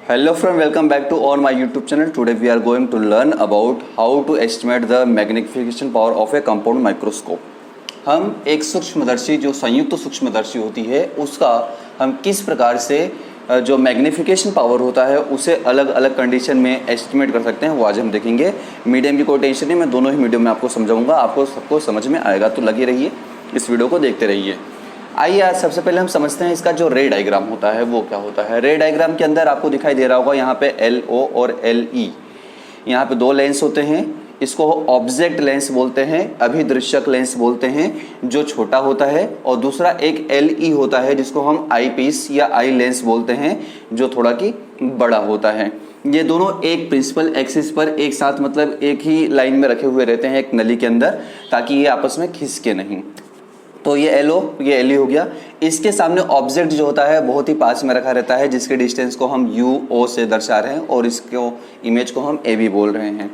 Hello friend, welcome back to on my YouTube channel. Today we are going to learn about how to estimate the magnification power of a compound microscope. हम एक सूक्ष्मदर्शी जो संयुक्त सूक्ष्मदर्शी होती है उसका हम किस प्रकार से जो मैग्निफिकेशन पावर होता है उसे अलग अलग कंडीशन में एस्टिमेट कर सकते हैं वो आज हम देखेंगे। मीडियम की कोई टेंशन नहीं, मैं दोनों ही मीडियम में आपको समझाऊंगा, आपको सबको समझ में आएगा, तो लगे रहिए, इस वीडियो को देखते रहिए। आइए आज सबसे पहले हम समझते हैं इसका जो रे डायग्राम होता है वो क्या होता है। रे डायग्राम के अंदर आपको दिखाई दे रहा होगा यहाँ पे LO और LE, यहाँ पे दो लेंस होते हैं, इसको ऑब्जेक्ट लेंस बोलते हैं, अभिदृश्यक लेंस बोलते हैं जो छोटा होता है, और दूसरा एक LE होता है जिसको हम आई पीस या आई लेंस बोलते हैं जो थोड़ा की बड़ा होता है। ये दोनों एक प्रिंसिपल एक्सिस पर एक साथ मतलब एक ही लाइन में रखे हुए रहते हैं एक नली के अंदर, ताकि ये आपस में खिसके नहीं। तो ये LO ये LE हो गया। इसके सामने ऑब्जेक्ट जो होता है बहुत ही पास में रखा रहता है जिसके डिस्टेंस को हम UO से दर्शा रहे हैं और इसको इमेज को हम AB बोल रहे हैं।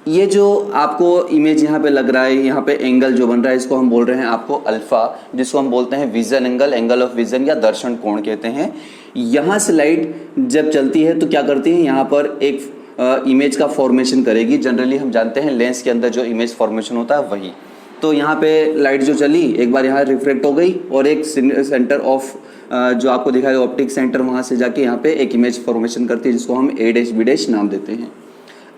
ये जो आपको इमेज यहाँ पे लग रहा है, यहाँ पे एंगल जो बन रहा है इसको हम बोल रहे हैं आपको अल्फा, जिसको हम बोलते हैं vision angle, angle of vision या दर्शन कोण कहते हैं। यहाँ से लाइट जब चलती है तो क्या करती है, यहाँ पर एक इमेज का फॉर्मेशन करेगी। जनरली हम जानते हैं लेंस के अंदर जो इमेज फॉर्मेशन होता है वही। तो यहाँ पे लाइट जो चली एक बार यहाँ रिफ्लेक्ट हो गई और एक सेंटर ऑफ जो आपको दिखाएगा ऑप्टिक सेंटर, वहाँ से जाके यहाँ पे एक इमेज फॉर्मेशन करती है जिसको हम A', B' नाम देते हैं।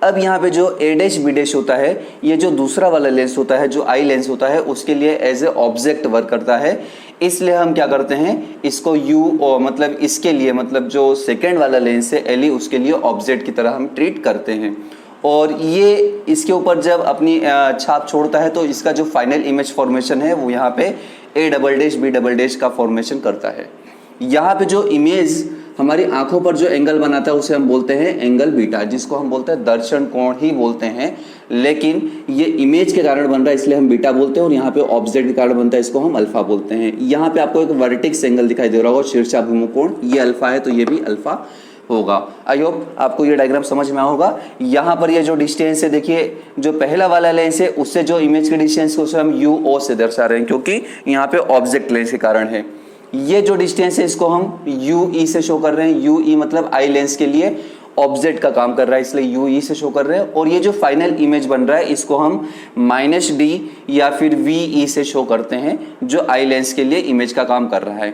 अब यहाँ पे जो A', B' होता है, ये जो दूसरा वाला लेंस होता है जो आई लेंस होता है उसके लिए एज ए ऑब्जेक्ट वर्क करता है। इसलिए हम क्या करते हैं, इसको UO मतलब इसके लिए मतलब जो सेकेंड वाला लेंस है LE उसके लिए ऑब्जेक्ट की तरह हम ट्रीट करते हैं। और ये इसके ऊपर जब अपनी छाप छोड़ता है तो इसका जो फाइनल इमेज फॉर्मेशन है वो यहाँ पे A', B' का फॉर्मेशन करता है। यहाँ पे जो इमेज हमारी आंखों पर जो एंगल बनाता है उसे हम बोलते हैं एंगल बीटा, जिसको हम बोलते हैं दर्शन कोण ही बोलते हैं, लेकिन ये इमेज के कारण बन रहा है इसलिए हम बीटा बोलते हैं, और यहाँ पे ऑब्जेक्ट के कारण बनता है इसको हम अल्फा बोलते हैं। यहाँ पे आपको एक वर्टिक्स एंगल दिखाई दे रहा होगा, शीर्षाभिमुख कोण, ये अल्फा है तो ये भी अल्फा होगा। आई होप आपको ये डायग्राम समझ में होगा। यहाँ पर ये जो डिस्टेंस है, देखिए जो पहला वाला लेंस है उससे जो इमेज के डिस्टेंस को उसे हम UO से दर्शा रहे हैं क्योंकि यहाँ पे ऑब्जेक्ट लेंस के कारण है। ये जो डिस्टेंस है इसको हम UE से शो कर रहे हैं। UE मतलब आई लेंस के लिए ऑब्जेक्ट का काम कर रहा है इसलिए UE से शो कर रहे हैं। और ये जो फाइनल इमेज बन रहा है इसको हम -D या फिर VE से शो करते हैं जो आई लेंस के लिए इमेज का काम कर रहा है।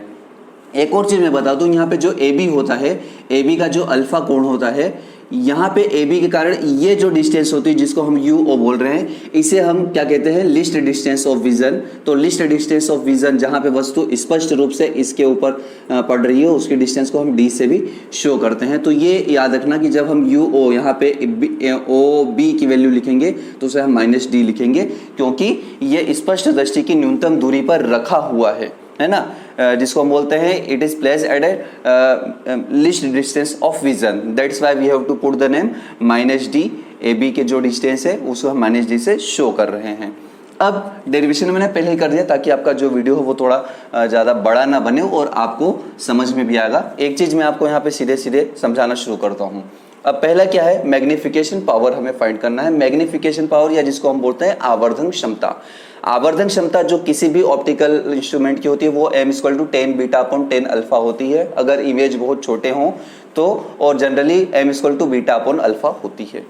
एक और चीज मैं बता दूं, यहाँ पे जो AB होता है, AB का जो अल्फा कोण होता है, यहाँ पे AB के कारण ये जो डिस्टेंस होती है जिसको हम UO बोल रहे हैं इसे हम क्या कहते हैं, लिस्ट डिस्टेंस ऑफ विजन। तो लिस्ट डिस्टेंस ऑफ विजन जहाँ पे वस्तु स्पष्ट रूप से इसके ऊपर पड़ रही है उसकी डिस्टेंस को हम D से भी शो करते हैं। तो ये याद रखना कि जब हम UO यहाँ पे OB की वैल्यू लिखेंगे तो उसे हम -D लिखेंगे क्योंकि ये स्पष्ट दृष्टि की न्यूनतम दूरी पर रखा हुआ है ना, जिसको हम बोलते हैं it is place at a least distance of vision, that's why we have to put the name -D। AB के जो डिस्टेंस है उसको हम -D से शो कर रहे हैं। अब डेरिवेशन मैंने पहले ही कर दिया ताकि आपका जो वीडियो हो वो थोड़ा ज़्यादा बड़ा ना बने और आपको समझ में भी आएगा। एक चीज़ मैं आपको यहाँ पे सीधे सीधे समझाना शुरू करता हूँ। अब पहला क्या है, मैग्निफिकेशन पावर हमें फाइंड करना है। मैग्निफिकेशन पावर या जिसको हम बोलते हैं आवर्धन क्षमता। आवर्धन क्षमता जो किसी भी ऑप्टिकल इंस्ट्रूमेंट की होती है वो M=10 β/10 अल्फा होती है अगर इमेज बहुत छोटे हों तो, और जनरली M=β/अल्फा होती है।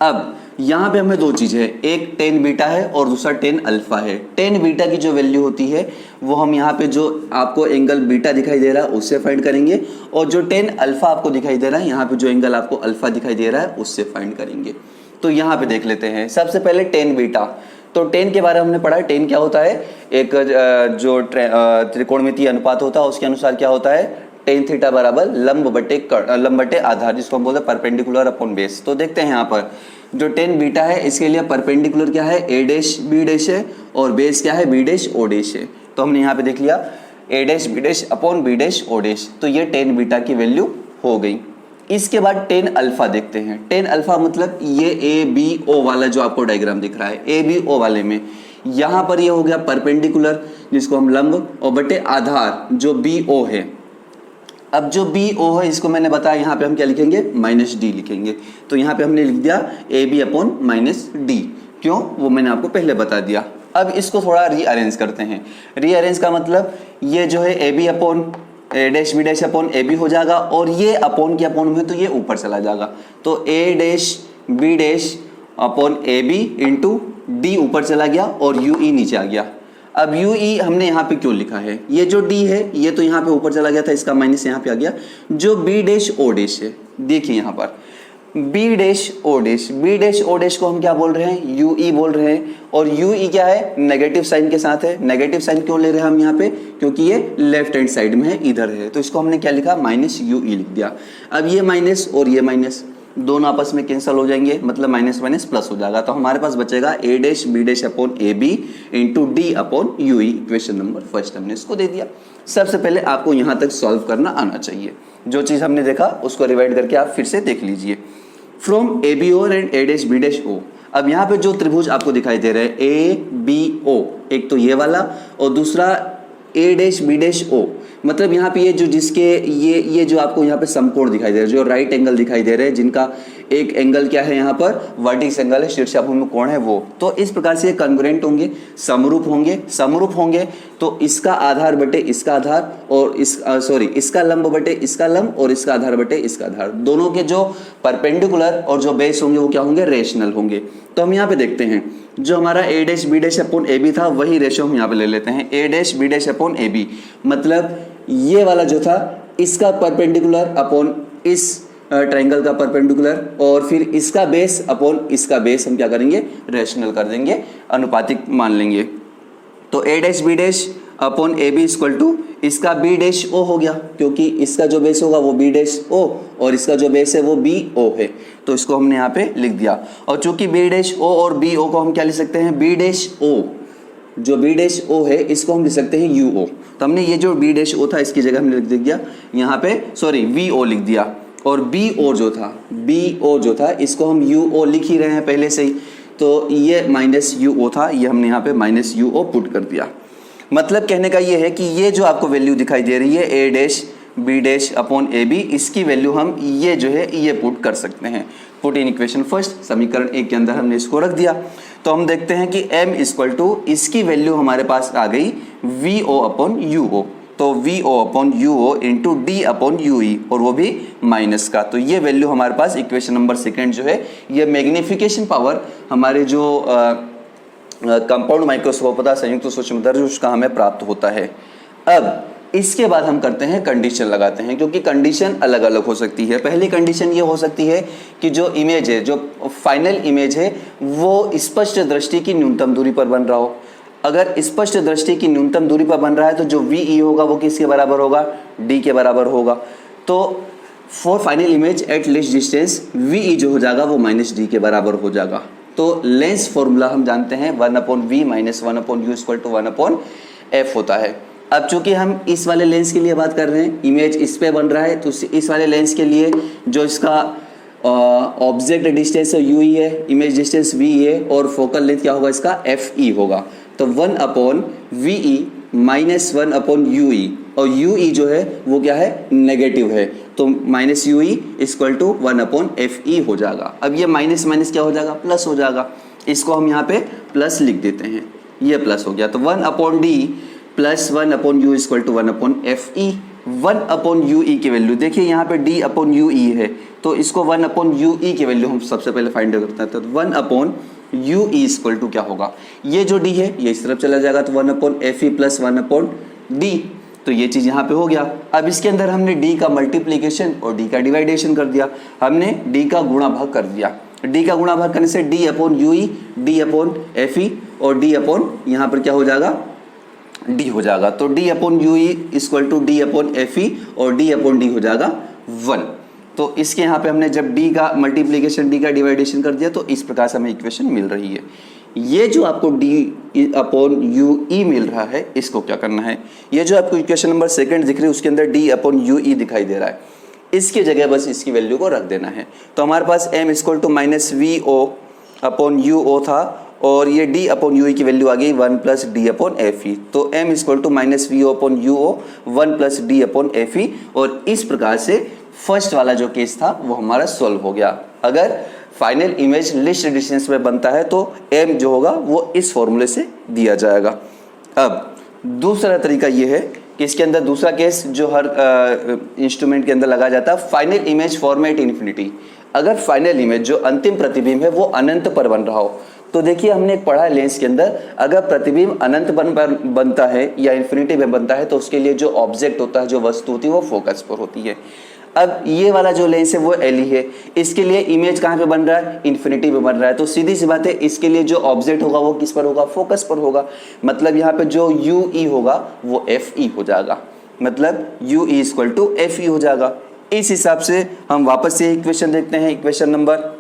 अब यहाँ पे हमें दो चीज़ है, एक 10 बीटा है और दूसरा 10 अल्फा है। 10 बीटा की जो वैल्यू होती है वो हम यहाँ पे जो आपको एंगल बीटा दिखाई दे रहा है उससे फाइंड करेंगे, और जो 10 अल्फा आपको दिखाई दे रहा है यहाँ पे जो एंगल आपको अल्फा दिखाई दे रहा है उससे फाइंड करेंगे। तो यहाँ पे देख लेते हैं सबसे पहले 10 बीटा। तो 10 के बारे में हमने पढ़ा है। 10 क्या होता है, एक जो त्रिकोणमितीय अनुपात होता है उसके अनुसार क्या होता है, tan थीटा बराबर लंब बटे आधार, जिसको हम बोलते हैं परपेंडिकुलर अपॉन बेस। तो देखते हैं यहाँ पर जो 10 बीटा है इसके लिए परपेंडिकुलर क्या है, A', B' है, और बेस क्या है, B' O' है। तो हमने यहाँ पे देख लिया A' B' upon B' O'। तो ये 10 बीटा की वैल्यू हो गई। इसके बाद 10 अल्फा देखते हैं। 10 अल्फा मतलब ये ABO वाला जो आपको डायग्राम दिख रहा है, ABO वाले में यहाँ पर ये हो गया परपेंडिकुलर जिसको हम लंब, और बटे आधार जो BO है। अब जो BO है इसको मैंने बताया यहाँ पे हम क्या लिखेंगे, -D लिखेंगे। तो यहाँ पे हमने लिख दिया AB/-D, क्यों वो मैंने आपको पहले बता दिया। अब इसको थोड़ा रीअरेंज करते हैं। रीअरेंज का मतलब ये जो है AB A dash B dash upon A B हो जाएगा, और ये अपॉन के अपॉन में तो ये ऊपर चला जाएगा, तो A dash B dash upon A B into D ऊपर चला गया और यू ई नीचे आ गया। अब यू ई हमने यहाँ पे क्यों लिखा है, ये जो डी है ये तो यहाँ पे ऊपर चला गया था, इसका माइनस यहाँ पे आ गया। जो बी डैश ओ डैश है, देखिए यहाँ पर B dash O dash, B dash O dash को हम क्या बोल रहे हैं, यू ई बोल रहे हैं, और यू ई क्या है, नेगेटिव साइन के साथ है। नेगेटिव साइन क्यों ले रहे हैं हम यहाँ पे, क्योंकि ये लेफ्ट हैंड साइड में है, इधर है, तो इसको हमने क्या लिखा, माइनस यू ई लिख दिया। अब ये माइनस और ये माइनस दोनों आपस में कैंसिल हो जाएंगे, मतलब माइनस माइनस प्लस हो जाएगा, तो हमारे पास बचेगा A dash B dash upon A B into D upon U E. Equation number first हमने इसको दे दिया। सबसे पहले आपको यहाँ तक सॉल्व करना आना चाहिए, जो चीज़ हमने देखा उसको रिवाइड करके आप फिर से देख लीजिए। From A B O and A dash B dash O, अब यहाँ पे जो त्रिभुज आपको दिखाई दे रहा है ए बी ओ, एक तो ये वाला और दूसरा ए डैश बी डैश ओ, मतलब यहाँ पे ये जो जिसके ये जो आपको यहाँ पे समकोण दिखाई दे रहा है, जो राइट एंगल दिखाई दे रहे हैं, जिनका एक एंगल क्या है यहाँ पर वर्टिक्स एंगल है, शीर्षाभिमुख कोण है वो, तो इस प्रकार से ये कॉन्ग्रुएंट होंगे, समरूप होंगे। समरूप होंगे तो इसका आधार बटे इसका आधार और इसका लंब बटे इसका लंब और इसका आधार बटे इसका आधार, दोनों के जो परपेंडिकुलर और जो बेस होंगे वो क्या होंगे, रेशनल होंगे। तो हम यहाँ पे देखते हैं जो हमारा A dash B dash upon A B था वही रेशो हम यहाँ पे ले लेते हैं, A dash B dash upon A B, मतलब ये वाला जो था इसका परपेंडिकुलर अपॉन इस ट्रायंगल का परपेंडिकुलर, और फिर इसका बेस अपॉन इसका बेस हम क्या करेंगे, रेशनल कर देंगे, अनुपातिक मान लेंगे। तो A dash B dash upon A B equal to इसका बी डैश ओ हो गया, क्योंकि इसका जो बेस होगा वो बी डैश ओ और इसका जो बेस है वो बी ओ है, तो इसको हमने यहाँ पे लिख दिया। और चूंकि बी डैश ओ और बी ओ को हम क्या लिख सकते हैं, बी डैश ओ, जो बी डैश ओ है इसको हम लिख सकते हैं यू ओ, तो हमने ये जो बी डैश ओ था इसकी जगह हमने लिख दिया यहाँ पे, सॉरी वी ओ लिख दिया, और बी ओ जो था इसको हम यू ओ लिख ही रहे हैं पहले से ही, तो ये माइनस यू ओ था, ये हमने यहाँ पे माइनस यू ओ पुट कर दिया। मतलब कहने का ये है कि ये जो आपको वैल्यू दिखाई दे रही है A dash B dash upon A B, इसकी वैल्यू हम ये जो है ये पुट कर सकते हैं। पुट इन इक्वेशन फर्स्ट, समीकरण एक के अंदर हमने इसको रख दिया, तो हम देखते हैं कि m इक्वल टू इसकी वैल्यू हमारे पास आ गई V O upon U O, तो V O upon U O into D upon U E, और वो भी माइनस का, तो ये वैल्यू हमारे पास इक्वेशन नंबर सेकेंड जो है ये मैग्निफिकेशन पावर हमारे जो कंपाउंड माइक्रोस्कोप था संयुक्त सूक्ष्मदर्शी उसका हमें प्राप्त होता है। अब इसके बाद हम करते हैं कंडीशन लगाते हैं, क्योंकि कंडीशन अलग अलग हो सकती है। पहली कंडीशन ये हो सकती है कि जो इमेज है, जो फाइनल इमेज है वो स्पष्ट दृष्टि की न्यूनतम दूरी पर बन रहा हो। अगर स्पष्ट दृष्टि की न्यूनतम दूरी पर बन रहा है तो जो वी ई होगा वो किसके बराबर होगा, डी के बराबर होगा। तो for final image at least distance V E जो हो जाएगा वो माइनस डी के बराबर हो जाएगा। तो लेंस फॉर्मूला हम जानते हैं 1/v minus 1/u equal to 1/f होता है। अब चूंकि हम इस वाले लेंस के लिए बात कर रहे हैं, इमेज इस पे बन रहा है, तो इस वाले लेंस के लिए जो इसका ऑब्जेक्ट डिस्टेंस यू ई है, इमेज डिस्टेंस वी है, और फोकल लेंथ क्या होगा इसका एफ ई होगा। तो 1/ve माइनस 1/ue, और ue जो है वो क्या है, नेगेटिव है, तो minus ue equal to 1/fe हो जाएगा। अब ये माइनस माइनस क्या हो जाएगा, प्लस हो जाएगा, इसको हम यहाँ पे प्लस लिख देते हैं, ये प्लस हो गया। तो 1/d plus 1/u equal to 1/fe। 1/ue की वैल्यू देखिए यहाँ पे d/ue है, तो इसको 1/ue की वैल्यू हम सबसे पहले फाइंड करते हैं। तो 1/ue इक्वल टू क्या होगा, ये जो d है ये इस तरफ चला जाएगा, तो 1/fe प्लस 1/d, तो ये चीज़ यहाँ पे हो गया। अब इसके अंदर हमने d का मल्टीप्लीकेशन और d का डिवाइडेशन कर दिया, हमने d का गुणा भाग कर दिया। d का गुणा भाग करने से d/ue, d/fe और d/ यहाँ पर क्या हो जाएगा, d हो जाएगा। तो d/ue इक्वल टू d/fe और d/d हो जाएगा 1। तो इसके यहाँ पे हमने जब d का मल्टीप्लीकेशन d का डिवाइडेशन कर दिया तो इस प्रकार से हमें इक्वेशन मिल रही है। ये जो आपको d/ue मिल रहा है इसको क्या करना है, ये जो आपको इक्वेशन नंबर सेकंड दिख रही है उसके अंदर d/ue दिखाई दे रहा है, इसकी जगह बस इसकी वैल्यू को रख देना है। तो हमारे पास m equal to minus v/uo था, और ये d/ue की वैल्यू आ गई 1 प्लस d/fe, तो m equal to minus v/uo 1 plus d/fe, और इस प्रकार से फर्स्ट वाला जो केस था वो हमारा सॉल्व हो गया। अगर फाइनल इमेज लिस्ट डिस्टेंस में बनता है तो m जो होगा वो इस फॉर्मूले से दिया जाएगा। अब दूसरा तरीका ये है किसके अंदर, दूसरा केस जो हर इंस्ट्रूमेंट के अंदर लगाया जाता है, फाइनल इमेज फॉर्मेट इन्फिनिटी। अगर फाइनल इमेज जो अंतिम प्रतिबिंब है वो अनंत पर बन रहा हो, तो देखिए हमने एक पढ़ा है लेंस के अंदर, अगर प्रतिबिंब अनंत बनता है या इन्फिनिटी में बनता है तो उसके लिए जो ऑब्जेक्ट होता है, जो वस्तु होती है वो फोकस पर होती है। अब ये वाला जो लेंस है वो एल ही है, इसके लिए इमेज कहाँ पे बन रहा है, इन्फिनिटी पे बन रहा है, तो सीधी सी बात है इसके लिए जो ऑब्जेक्ट होगा वो किस पर होगा, फोकस पर होगा। मतलब यहाँ पे जो यू ई होगा वो एफ ई हो जाएगा, मतलब U E equal to F E हो जाएगा। इस हिसाब से हम वापस से इक्वेशन देखते हैं, equation number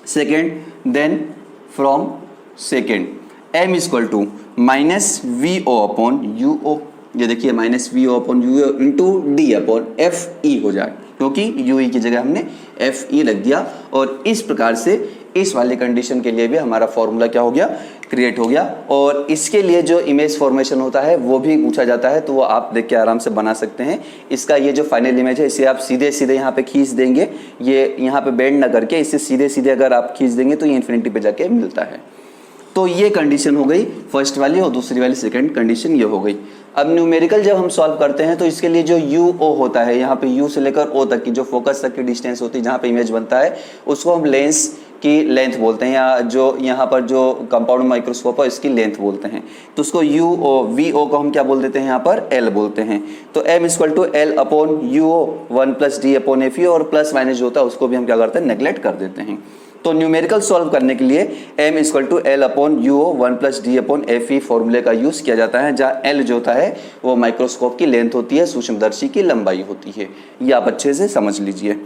second, then from second M equal to minus V O upon U O, ये देखिए minus V O upon U into D upon F E हो जाए, क्योंकि यू ई की जगह हमने एफ ई रख दिया। और इस प्रकार से इस वाले कंडीशन के लिए भी हमारा फॉर्मूला क्या हो गया, क्रिएट हो गया। और इसके लिए जो इमेज फॉर्मेशन होता है वो भी पूछा जाता है, तो वो आप देख के आराम से बना सकते हैं। इसका ये जो फाइनल इमेज है इसे आप सीधे सीधे यहाँ पे खींच देंगे, ये यहाँ पे बेंड ना करके इसे सीधे सीधे अगर आप खींच देंगे तो ये इन्फिनिटी पे जाके मिलता है। तो ये कंडीशन हो गई फर्स्ट वाली, और दूसरी वाली सेकंड कंडीशन ये हो गई। अब न्यूमेरिकल जब हम सॉल्व करते हैं तो इसके लिए जो यू ओ होता है, यहाँ पे यू से लेकर ओ तक की जो फोकस तक की डिस्टेंस होती है जहाँ पे इमेज बनता है, उसको हम लेंस की लेंथ बोलते हैं, या जो यहाँ पर जो कंपाउंड माइक्रोस्कोप है इसकी लेंथ बोलते हैं। तो उसको यू ओ वी ओ को हम क्या बोल देते हैं, यहाँ पर एल बोलते हैं। तो M equal to L upon U O, one plus D upon F E, और प्लस माइनस जो होता है उसको भी हम क्या करते हैं, नेग्लेक्ट कर देते हैं। तो न्यूमेरिकल सॉल्व करने के लिए m equal to L upon U O, one plus D upon F E फॉर्मूले का यूज किया जाता है, जहाँ l जो होता है वो माइक्रोस्कोप की लेंथ होती है, सूक्ष्मदर्शी की लंबाई होती है। ये आप अच्छे से समझ लीजिए।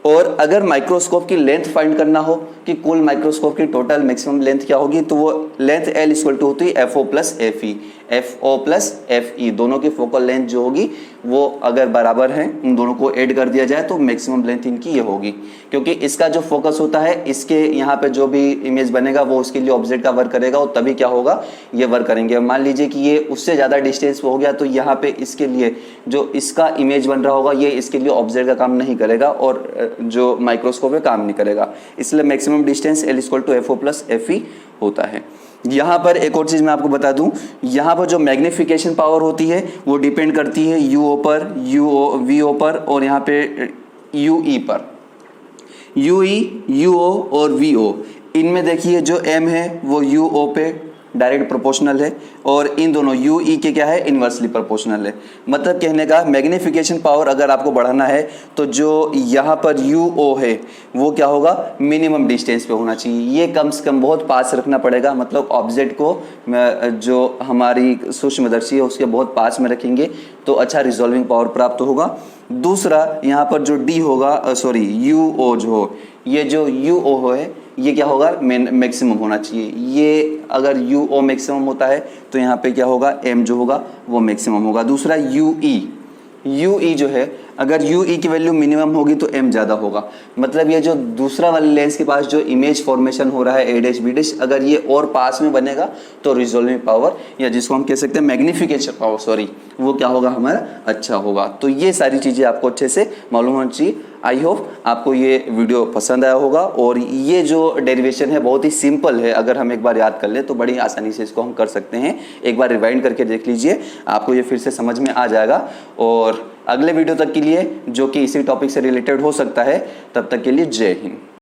और अगर माइक्रोस्कोप की लेंथ फाइंड करना हो कि कुल माइक्रोस्कोप की टोटल मैक्सिमम लेंथ क्या होगी, तो वो लेंथ l इक्वल टू होती है F O plus F E, F O plus F E, दोनों की फोकल लेंथ जो होगी वो अगर बराबर है, उन दोनों को ऐड कर दिया जाए तो मैक्सिमम लेंथ इनकी ये होगी। क्योंकि इसका जो फोकस होता है, इसके यहाँ पे जो भी इमेज बनेगा वो उसके लिए ऑब्जेक्ट का वर्क करेगा, और तभी क्या होगा, ये वर्क करेंगे। मान लीजिए कि ये उससे ज़्यादा डिस्टेंस हो गया, तो यहाँ पे इसके लिए जो इसका इमेज बन रहा होगा ये इसके लिए ऑब्जेक्ट का काम नहीं करेगा, और जो माइक्रोस्कोप है काम नहीं करेगा। इसलिए maximum distance L equal to F O plus F E होता है। यहाँ पर एक और चीज़ मैं आपको बता दूं, यहाँ पर जो मैग्निफिकेशन पावर होती है वो डिपेंड करती है यू ओ पर, यू ओ वी ओ पर, और यहाँ पे यू ई पर। यू ई, यू ओ और वी ओ, इनमें देखिए जो एम है वो यू ओ पे डायरेक्ट प्रोपोर्शनल है, और इन दोनों यू ई के क्या है, इन्वर्सली प्रोपोर्शनल है। मतलब कहने का मैग्निफिकेशन पावर अगर आपको बढ़ाना है तो जो यहाँ पर यू ओ है वो क्या होगा, मिनिमम डिस्टेंस पे होना चाहिए, ये कम से कम बहुत पास रखना पड़ेगा। मतलब ऑब्जेक्ट को जो हमारी सूक्ष्मदर्शी है उसके बहुत पास में रखेंगे तो अच्छा रिजॉल्विंग पावर प्राप्त होगा। दूसरा यहाँ पर जो डी होगा, सॉरी यू ओ जो हो, ये जो यू ओ है ये क्या होगा, मैक्सिमम होना चाहिए। ये अगर यू ओ मैक्सिमम होता है तो यहाँ पे क्या होगा, एम जो होगा वो मैक्सिमम होगा। दूसरा यू ई जो है, अगर यू ई की वैल्यू मिनिमम होगी तो एम ज़्यादा होगा। मतलब ये जो दूसरा वाले लेंस के पास जो इमेज फॉर्मेशन हो रहा है ए डैश बी डैश, अगर ये और पास में बनेगा तो रिजोल्विंग पावर, या जिसको हम कह सकते हैं मैग्निफिकेशन पावर, सॉरी, वो क्या होगा, हमारा अच्छा होगा। तो ये सारी चीज़ें आपको अच्छे से मालूम होनी चाहिए। आई होप आपको ये वीडियो पसंद आया होगा, और ये जो डेरिवेशन है बहुत ही सिंपल है, अगर हम एक बार याद कर ले तो बड़ी आसानी से इसको हम कर सकते हैं। एक बार रिवाइंड करके देख लीजिए, आपको ये फिर से समझ में आ जाएगा। और अगले वीडियो तक के लिए जो कि इसी टॉपिक से रिलेटेड हो सकता है, तब तक के लिए जय हिंद।